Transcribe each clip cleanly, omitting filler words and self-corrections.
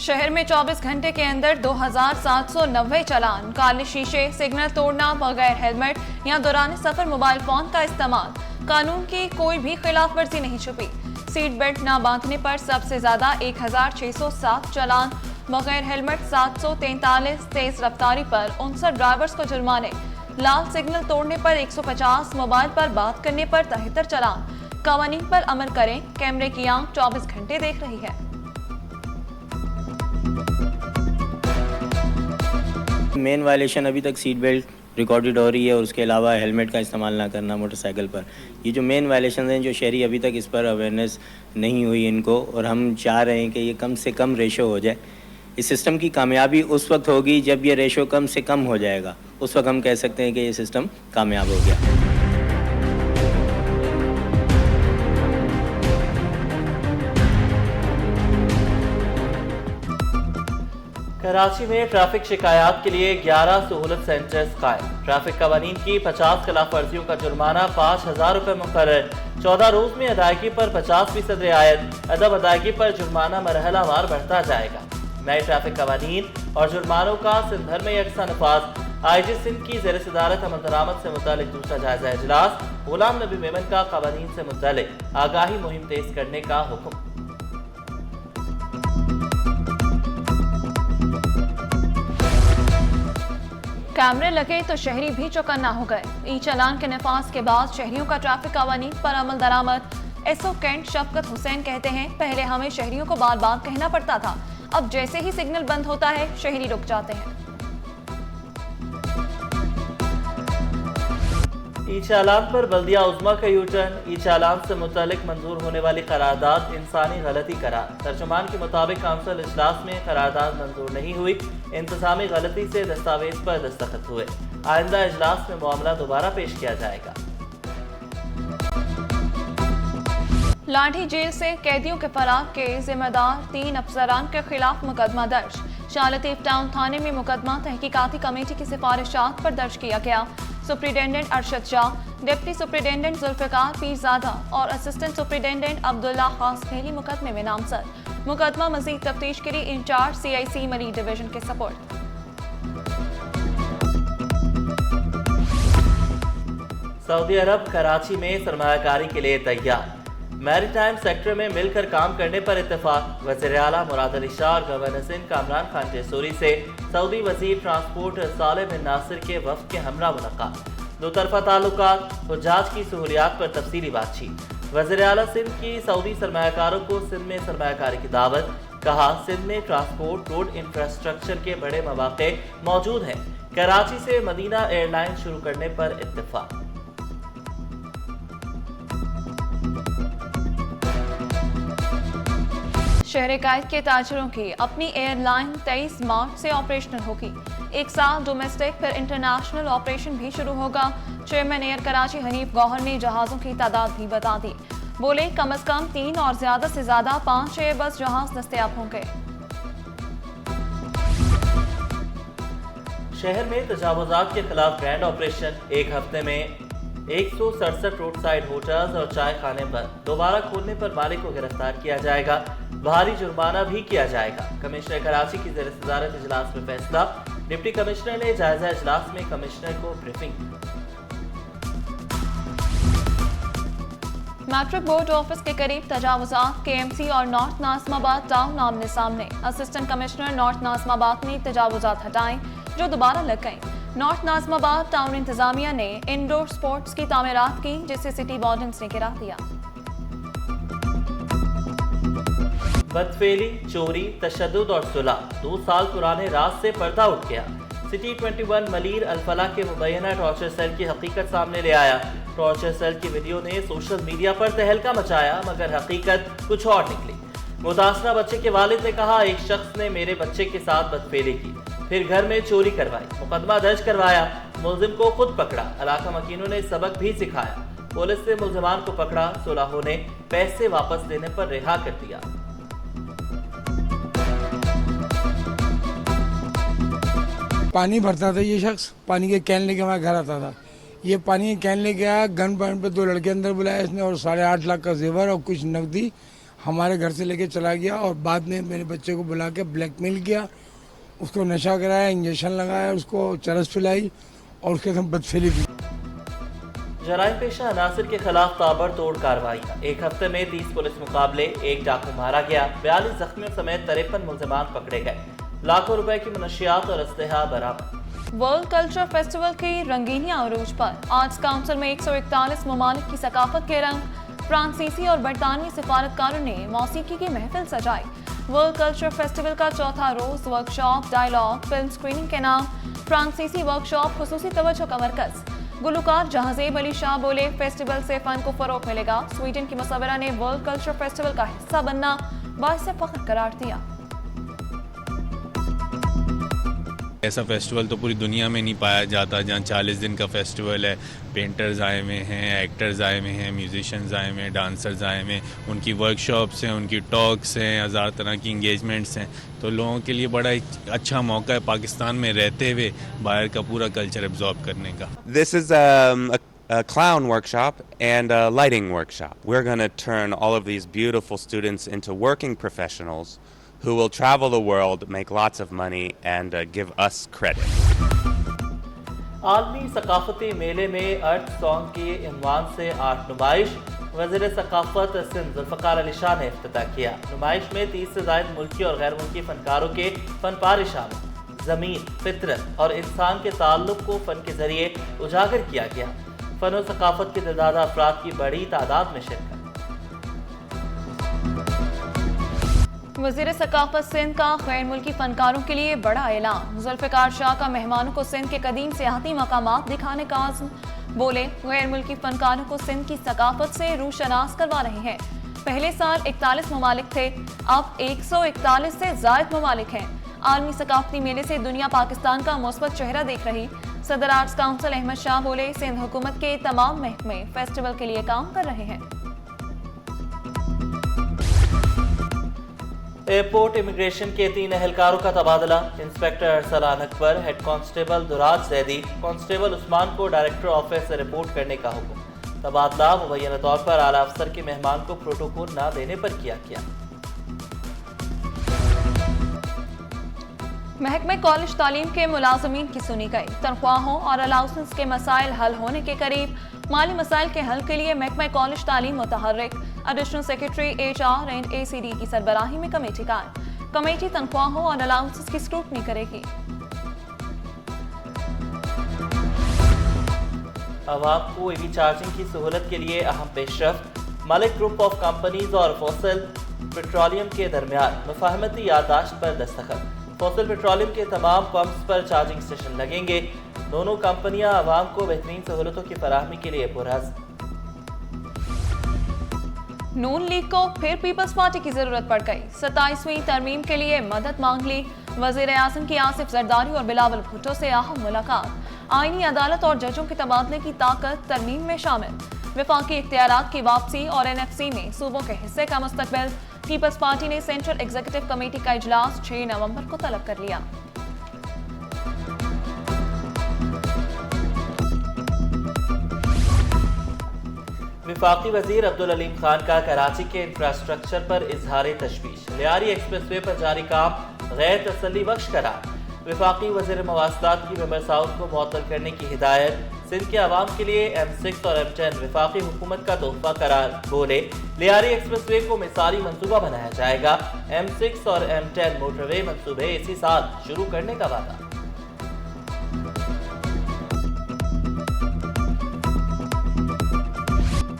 शहर में 24 घंटे के अंदर 2790 चालान। काले शीशे, सिग्नल तोड़ना, बगैर हेलमेट या दौरान सफर मोबाइल फोन का इस्तेमाल। कानून की कोई भी खिलाफ वर्जी नहीं छुपी। सीट बेल्ट न बांधने पर सबसे ज्यादा 1607 चालान, बगैर हेलमेट 743, तेज रफ्तारी पर 59 ड्राइवर्स को जुर्माने, लाल सिग्नल तोड़ने पर 150, मोबाइल पर बात करने पर 73 चालान। कानून पर अमल करें, कैमरे की आंख 24 घंटे देख रही है। मेन वायलेशन अभी तक सीट बेल्ट रिकॉर्डेड हो रही है और उसके अलावा हेलमेट का इस्तेमाल ना करना मोटरसाइकिल पर। ये जो मेन वायलेशन हैं जो शहरी अभी तक इस पर अवेयरनेस नहीं हुई इनको, और हम चाह रहे हैं कि ये कम से कम रेशो हो जाए। इस सिस्टम की कामयाबी उस वक्त होगी जब ये रेशो कम से कम हो जाएगा, उस वक्त हम कह सकते हैं कि ये सिस्टम कामयाब हो गया। कराची में ट्रैफिक शिकायत के लिए 11 सहूलत सेंटर्स कायम। ट्रैफिक कवानीन की 50 खिलाफ वर्जियों का जुर्माना 5000 रुपये मुकर्रर। 14 रोज में अदायगी पर 50% रियायत। अदब अदायगी पर जुर्माना मरहलावार बढ़ता जाएगा। नए ट्रैफिक कवानीन और जुर्मानों का सिंध भर में यकसा नफाज। IG सिंध की ज़ेर सदारत अमल दरामद से मुतालिक दूसरा जायजा इजलास। गुलाम नबी मेमन का कवानीन से मुतालिक आगाही मुहिम तेज करने का हुक्म। कैमरे लगे तो शहरी भी चौकन्ना हो गए। ई चालान के नफाज के बाद शहरियों का ट्रैफिक कानून पर अमल दरामद। SO कैंट शफकत हुसैन कहते हैं, पहले हमें शहरियों को बार बार कहना पड़ता था, अब जैसे ही सिग्नल बंद होता है शहरी रुक जाते हैं। ई चालान पर बल्दिया उज़्मा का यूटर्न। ई चालान से मुतालिक मंजूर होने वाली करारदाद इंसानी गलती करार। तर्जुमान के मुताबिक काउंसिल इजलास में करारदाद मंजूर नहीं हुई। इंतजामी गलती से दस्तावेज पर दस्तखत हुए। आइंदा इजलास में मामला दोबारा पेश किया जाएगा। लाठी जेल से कैदियों के फरार के जिम्मेदार 3 अफसरान के खिलाफ मुकदमा दर्ज। शाह लतीफ टाउन थाने में मुकदमा तहकीकाती कमेटी की सिफारिशात पर दर्ज किया गया। Superintendent Arshad Shah, deputy superintendent Zulfikar Pirzada और असिस्टेंट सुप्रिटेंडेंट अब्दुल्ला खास खेली मुकदमे में नामजद। मुकदमा मजीद तफ्तीश के लिए इंचार्ज CIC मरी डिवीजन के सपोर्ट। सऊदी अरब कराची में सरमायाकारी के लिए तैयार। मैरीटाइम सेक्टर में मिलकर काम करने पर इत्तेफाक। वज़ीर आला मुराद अली शाह और गवर्नर सिंध कामरान खान जैसूरी से सऊदी वज़ीर ट्रांसपोर्ट सालेह बिन नासिर के वफ़द के हमरा मुलाकात। दो तरफा ताल्लुकात, हुज्जाज की सहूलियात पर तफसीली बातचीत। वज़ीर आला सिंध की सऊदी सरमायाकारों को सिंध में सरमायाकारी की दावत। कहा, सिंध में ट्रांसपोर्ट रोड इंफ्रास्ट्रक्चर के बड़े मौके मौजूद हैं। कराची से मदीना एयरलाइन शुरू करने पर इत्तेफाक। शहर कायद के ताजरों की अपनी एयरलाइन 23 मार्च से ऑपरेशनल होगी। एक साल डोमेस्टिक फिर इंटरनेशनल ऑपरेशन भी शुरू होगा। चेयरमैन एयर कराची हनीफ गौहर ने जहाज़ों की तादाद भी बता दी। बोले, कम से कम 3 और ज्यादा से ज्यादा 5 एयरबस जहाज दस्तयाब होंगे। शहर में तजावुजात के खिलाफ ग्रैंड ऑपरेशन। एक हफ्ते में 167 रोड साइड होटल्स और चाय खाने पर दोबारा खोलने पर मालिक को गिरफ्तार किया जाएगा। भारी जुर्माना भी किया जाएगा। कमिश्नर कराची की ज़ेर सदारत इजलास में फैसला। डिप्टी कमिश्नर ने जायजा इजलास में कमिश्नर को ब्रीफिंग। मैट्रिक बोर्ड ऑफिस के करीब तजावुजात। KMC और नॉर्थ नाज़िमाबाद टाउन आमने सामने। असिस्टेंट कमिश्नर नॉर्थ नाज़िमाबाद ने तजावुजात हटाए जो दोबारा लग गए। नॉर्थ नाज़िमाबाद टाउन इंतजामिया ने इंडोर स्पोर्ट्स की तामीरात की, जिसे सिटी वार्डन्स ने गिरा दिया। बदफेली, चोरी, तशद्दुद और सुलह। 2 साल पुराने राज से पर्दा उठ गया। सिटी 21 मलीर अल-फलाह के मुबैना टॉर्चर सेल की हकीकत सामने ले आया। टॉर्चर सेल की वीडियो ने सोशल मीडिया पर तहलका मचाया, मगर हकीकत कुछ और निकली। मुतासरा बच्चे के वालिद ने कहा, एक शख्स ने मेरे बच्चे के साथ बदफेली की, फिर घर में चोरी करवाई, मुकदमा दर्ज करवाया, मुलजिम को खुद पकड़ा। इलाका मकीनों ने सबक भी सिखाया। पुलिस ने मुलजिमान को पकड़ा। सुलहों ने पैसे वापस देने पर रिहा कर दिया। पानी भरता था ये शख्स, पानी के कैन लेके हमारे घर आता था। ये पानी के कैन लेके आया, गन पॉइंट पे 2 लड़के अंदर बुलाए इसने और 8.5 लाख का जेवर और कुछ नकदी हमारे घर से लेके चला गया और बाद में मेरे बच्चे को बुला के ब्लैकमेल किया, उसको नशा कराया, इंजेक्शन लगाया, उसको चरस पिलाई और उसके साथ बदफेली की। जराइम पेशा अनासर के खिलाफ ताबड़तोड़ कार्रवाई। एक हफ्ते में 30 पुलिस मुकाबले, एक डाकू मारा गया, 42 जख्मियों समेत 53 मुलजमान पकड़े गए, लाखों रुपए की मनशियात और अस्लहा बरामद। वर्ल्ड कल्चर फेस्टिवल की रंगीनियां अरूज पर। आर्ट्स काउंसिल में 141 ममालिक की सकाफत के रंग। फ्रांसीसी और बरतानवी सिफारतकारों ने मौसीकी की महफिल सजाई। वर्ल्ड कल्चर फेस्टिवल का चौथा रोज वर्कशॉप, डायलॉग, फिल्म स्क्रीनिंग के नाम फ्रांसीसी वर्कशॉप खुसूसी तवज्जो का मरकज। गुलकार जहाजेब अली शाह बोले, फेस्टिवल से फन को फरोग मिलेगा। स्वीडन की मुसव्विरा ने वर्ल्ड कल्चर फेस्टिवल का हिस्सा बनना बाइस फख्र करार दिया। ऐसा फेस्टिवल तो पूरी दुनिया में नहीं पाया जाता, जहाँ 40 दिन का फेस्टिवल है। पेंटर्स आए हुए हैं, एक्टर्स आए हुए हैं, म्यूजिशियंस आए हुए हैं, डांसर्स आए हुए हैं, उनकी वर्कशॉप्स हैं, उनकी टॉक्स हैं, हज़ार तरह की इंगेजमेंट्स हैं। तो लोगों के लिए बड़ा अच्छा मौका है पाकिस्तान में रहते हुए बाहर का पूरा कल्चर एब्जॉर्ब करने का। This is a clown workshop and a lighting workshop. We're going to turn all of these beautiful students into working professionals who will travel the world, make lots of money and give us credit. आलमी सकाफती मेले में अर्थ song के इन्वान से art नुमाइश। वज़ीर सकाफत सिंध ज़ुल्फ़िकार अली शाह ने इफ्तिताह किया। नुमाइश में 30 से ज़ायद मुल्की और गैर मुल्की फनकारों के फनपारे शामिल। ज़मीन, फितरत और इंसान के ताल्लुक़ को फ़न के ज़रिए उजागर किया गया। फ़न और सकाफत के दिलदादा अफराद की बड़ी तादाद में शिरकत। वज़ीर सकाफत सिंध का गैर मुल्की फनकारों के लिए बड़ा ऐलान। ज़ुल्फ़िकार शाह का मेहमानों को सिंध के कदीम सियाहती मकामात दिखाने का आज़्म। बोले, गैर मुल्की फनकारों को सिंध की सकाफत से रूशनास करवा रहे हैं। पहले साल 41 ममालिक थे, अब 141 से ज़ायद ममालिक हैं। आलमी सकाफती मेले से दुनिया पाकिस्तान का मुस्बत चेहरा देख रही। सदर आर्ट्स काउंसिल अहमद शाह बोले, सिंध हुकूमत के तमाम महकमे फेस्टिवल के लिए काम कर रहे हैं। एयरपोर्ट इमिग्रेशन के 3 एहलकारों का तबादला। Inspector Arsalan Akbar, head constable दुराज जैदी, कांस्टेबल उस्मान को डायरेक्टर ऑफिस से रिपोर्ट करने का हुक्म। तबादला मुबैना तौर पर आला अफसर के मेहमान को प्रोटोकॉल न देने पर किया गया। महकमे कॉलेज तालीम के मुलाजमीन की सुनी गई। तनख्वाहों और अलाउंसेस के मसाइल हल होने के करीब। माली मसाइल के हल के लिए महकमे कॉलेज तालीम मुतहर्रिक। Additional secretary HR and ACD की सरबराही में कमेटी कायम। कमेटी तनख्वाहों और अलाउंसेस की स्क्रूटनी करेगी। अवाम को EV चार्जिंग की सहूलत के लिए अहम पेशरफ्त। मलिक ग्रुप ऑफ कंपनीज और फॉसिल पेट्रोलियम के दरमियान मुफाहमती याददाश्त पर दस्तखत। फॉसिल पेट्रोलियम के तमाम पंप्स पर चार्जिंग स्टेशन लगेंगे। दोनों कंपनियां आवाम को बेहतरीन सहूलतों की फराहमी के लिए पुरअज़्म। नून लीग को फिर पीपल्स पार्टी की जरूरत पड़ गई। 27वीं तरमीम के लिए मदद मांग ली। वजीर आज़म की आसिफ जरदारी और बिलावल भुट्टो से अहम मुलाकात। आईनी अदालत और जजों के तबादले की ताकत तरमीम में शामिल। वफाकी इख्तियारात की वापसी और NFC में सूबों के हिस्से का मुस्तकबिल। पीपल्स पार्टी ने सेंट्रल एग्जीक्यूटिव कमेटी का इजलास 6 नवंबर को तलब कर लिया। वफाकी वजीर अब्दुल अलीम खान का कराची के इंफ्रास्ट्रक्चर पर इजहार तशवीश। लियारी एक्सप्रेसवे पर जारी काम गैर तसल्ली बख्श करार। वफाकी वजीर मवासलात की मेंबर साउथ को मुअत्तल करने की हिदायत। सिंध के अवाम के लिए M6 और M10 वफाकी हुकूमत का तोहफा करार। बोले, लियारी एक्सप्रेसवे को मिसाली मंसूबा बनाया जाएगा। M6 और M10 मोटरवे मंसूबे इसी साल शुरू करने का वादा।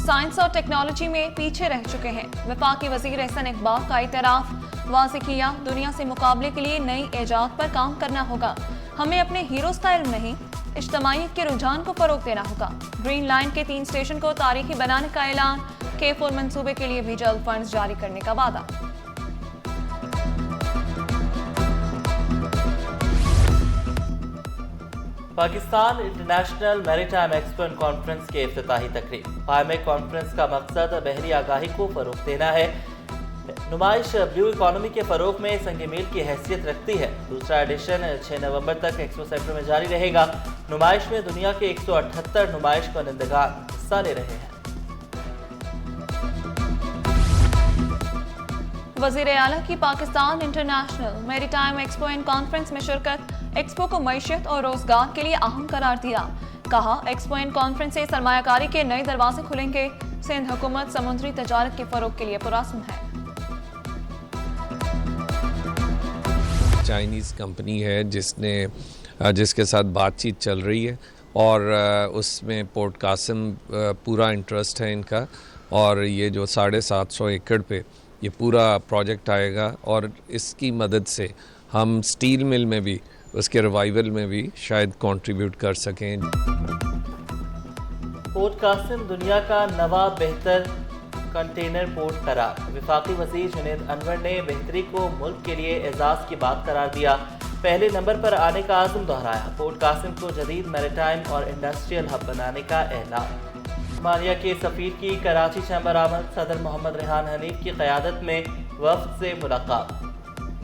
साइंस और टेक्नोलॉजी में पीछे रह चुके हैं। वफाकी वजीर एहसन इकबाल का इतराफ। वाज़ेह किया, दुनिया से मुकाबले के लिए नई ईजाद पर काम करना होगा। हमें अपने हीरोज का इल्म नहीं, इज्तमाइयत के रुझान को फरोग देना होगा। ग्रीन लाइन के 3 स्टेशन को तारीखी बनाने का ऐलान। K4 मंसूबे के लिए भी जल्द फंड्स जारी करने का वादा। Pakistan international maritime expo and conference के इफ्तिताही तकरीब। पायमे कॉन्फ्रेंस का मकसद बहरी आगाही को फरोग देना है। नुमाइश ब्लू इकॉनमी के फरोग में संग मील की हैसियत रखती है। दूसरा एडिशन 6 नवंबर तक एक्सपो सेंटर में जारी रहेगा। नुमाइश में दुनिया के 178 नुमाइश कंदगान हिस्सा ले रहे हैं। वजीर आला की पाकिस्तान इंटरनेशनल मेरी टाइम एक्सपो एंड कॉन्फ्रेंस में शिरकत, एक्सपो को मईशत और रोजगार के लिए अहम करार दिया। कहा एक्सपो एंड कॉन्फ्रेंस से सरमायाकारी के नए दरवाजे खुलेंगे। सिंध हुकूमत समुद्री तजारत के फरोग के लिए पुरअज़्म है। चाइनीज़ कंपनी है जिसके साथ बातचीत चल रही है और उसमें पोर्ट कासिम पूरा इंटरेस्ट है इनका, और ये जो 750 एकड़ पे ये पूरा प्रोजेक्ट आएगा और इसकी मदद से हम स्टील मिल में भी, उसके रिवाइवल में भी शायद कंट्रीब्यूट कर सकें। पोर्ट कासिम दुनिया का नवा बेहतर कंटेनर पोर्ट करार। वफाकी वज़ीर जुनैद अनवर ने बेहतरी को मुल्क के लिए एजाज़ की बात करार दिया। पहले नंबर पर आने का आज़म दोहराया। पोर्ट कासिम को जदीद मैरीटाइम और इंडस्ट्रियल हब बनाने का ऐलान। रोमानिया के सफ़ीर की कराची चैम्बर आमद। सदर मोहम्मद रेहान हनीफ की क़यादत में वफ़द से मुलाकात।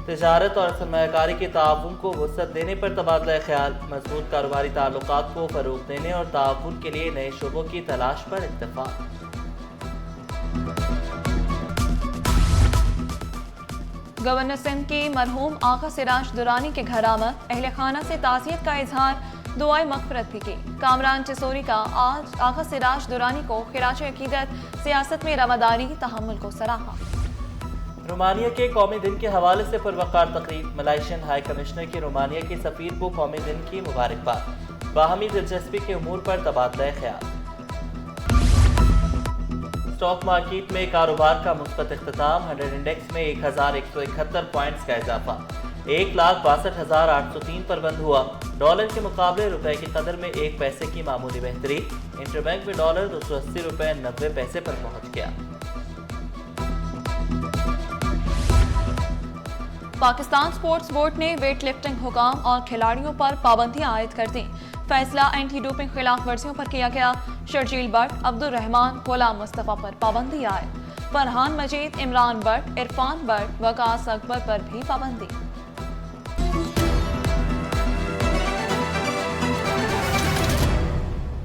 तिजारत और सरमायाकारी के ताउन को वसअत देने पर तबादला ख्याल। मजबूत कारोबारी ताल्लुकात को फ़रोग़ देने और ताउन के लिए नए शोबों की तलाश पर इत्तेफाक। गवर्नर सिंध की मरहूम आगा सिराज दुरानी के घर आमद। अहले खाना से ताज़ियत का इजहार, दुआए मग़फ़िरत भी की। कामरान चिसोरी का आज आगा सिराज दुरानी को खिराज अक़ीदत, सियासत में रवादारी, तहम्मुल को सराहा। रोमानिया के कौमी दिन के हवाले से पुरवकार तकरीर। मलाइशियन हाई कमिश्नर की रोमानिया के सफ़ीर को कौमी दिन की मुबारकबाद। बाहमी दिलचस्पी के उमूर पर तबादला ख्याल। स्टॉक मार्केट में कारोबार का मुस्बत इख्तिताम। 100 इंडेक्स में 1171 पॉइंट्स का इजाफा 1,62,803 पर बंद हुआ। डॉलर के मुकाबले रुपए की कदर में 1 पैसे की मामूली बेहतरी। इंटरबैंक में डॉलर 280 रुपए 90 पैसे पर पहुंच गया। पाकिस्तान स्पोर्ट्स बोर्ड ने वेट लिफ्टिंग हुकाम और खिलाड़ियों पर पाबंदियां आयद कर दी। फैसला एंटी डोपिंग खिलाफ वर्जियों पर किया गया। शर्जील भट्ट, अब्दुल रहमान, गुलाम मुस्तफ़ा पर पाबंदी आयद। फरहान मजीद, इमरान भट्ट, इरफान भट्ट, वकास अकबर पर भी पाबंदी।